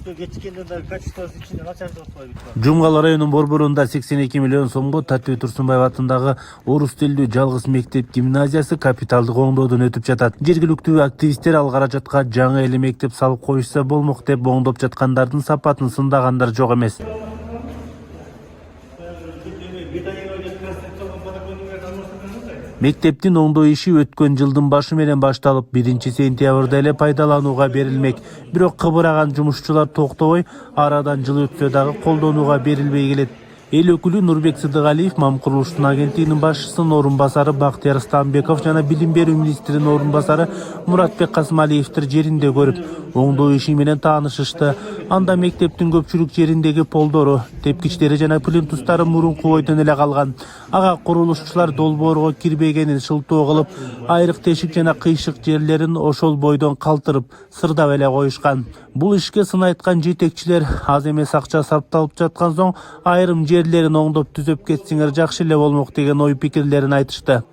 Geçtiklerinde de kачествосы içinde начарлык var bitти. Жумгал районунун борборунда 82 миллион сомго Татөө Турсунбаев атындагы орус тилдүү жалгыз мектеп гимназиясы капиталдык оңдоодон өтүп жатат. Жергиликтүү активисттер ал каражатка жаңы эле мектеп салып коюшса болмок деп оңдоп жаткандардын сапатын сындагандар жок эмес. Мектептин оңдоо иши өткөн жылдын башы менен башталып, 1-сентябрда эле пайдаланууга берилмек. Бирок кыбыраган жумушчулар токтобой, арадан жыл өтсө дагы колдонууга берилбей келет. Эл өкүлү Нурбек Сыдыгалиев Мам курулуштун агенттигинин башчысынын орун басары Бактияр Станбеков жана билим берүү министринин орун басары Муратбек Касымалиевдер жеринде көрүп, оңдоо иши менен таанышышты. Анда мектептин көпчүлүк жериндеги полдору, тепкичтери жана плинтустары мурунку бойдон эле калган. Ага курулушчулар долбоорго кирбегенин шылтоо кылып, айрык тешик жана кыйшык жерлерин ошол бойдон калтырып, сырдап эле коюшкан. Бул ишке сын айткан жетекчилер аз эмес акча сарпталып жаткан соң айрым жерлерин оңдоп түзөп кетсеңер жакшы эле болмок деген ой пикирлерин айтышты.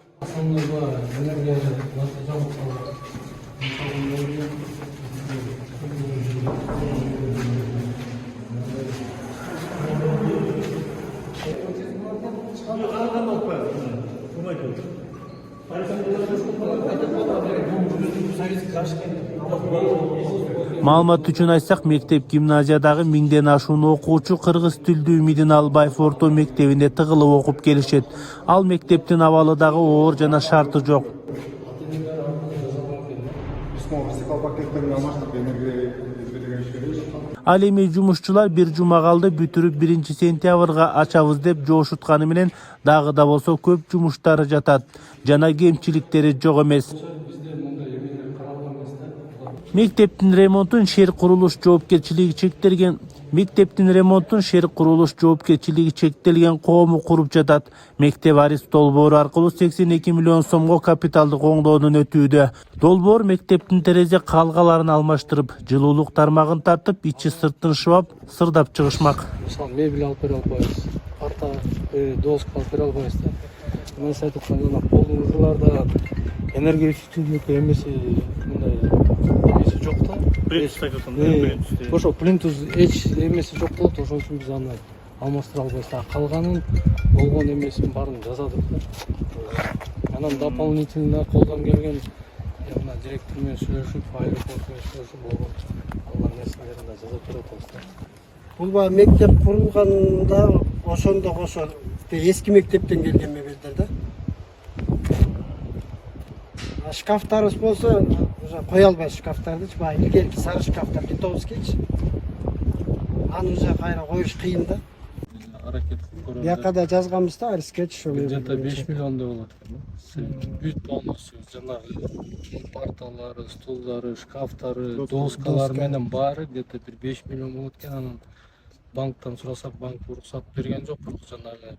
Маалымат үчүн айтсак, мектеп гимназиядагы 1000ден ашуун окуучу кыргыз тилдүү Мидин Албаев орто мектебинде тыгылып окуп келишет. Ал мектептин абалы дагы оор жана шарты жок. Ал эми жумушчулар бир жума калды бүтүрүп 1-сентябрга ачабыз деп жоошутканы менен дагы да болсо көп жумуштары жатат жана кемчиликтери жок эмес. Мектептин ремонтун шер курулуш жоопкерчилиги чектелген коому куруп жатат. Мектеп Арис долбоору аркылуу 82 миллион сомго капиталдык оңдоодон өтүүдө. Долбоор мектептин терезе калгаларын алмаштырып, жылуулук тармагын тартып, ичи сыртын шыбап, сырдап чыгышмак. Мисалы мебель алып бере албайбыз, парта, доска алып бере албайбыз да. Мен айтып атканда полдууларда энергия үчүтүндүк эмеси мындай эмеси жок да. Ошо плинтус эч эмеси жок болот, ошон үчүн биз аны алмаштыра албайбыз. Калганын болгон эмесин баарын жазадык да. Анан дополнительно колдон келген мына директор менен сүйлөшүп, аэропорт менен сүйлөшүп болгон алган нерселерин да жазып берип атабыз да. Бул баягы мектеп курулганда ошондо кошо эски мектептен келген мебелдер да. Шкафтарыбыз болсо, уже кое албайбыз шкафтардычы, баягы илгерки сары шкафтар литовскийчи. Аны уже кайра коюш кыйын да. Бияка да жазганбыз да, Арискечи ошо. Где-то 5 миллиондой болот экен. Бүт полностью жанагы парталары, стулдары, шкафтары, доскалар менен баары где-то 5 миллион болот экен. Анан банктан сурасак, банк уруксат берген жок, бирок жанагы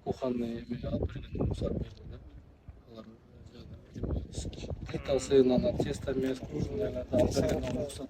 кухонный эме алып берген рухсат берди да. Алар плитасы, анан тесто эмес, кружевныйларды алып берген рухсат.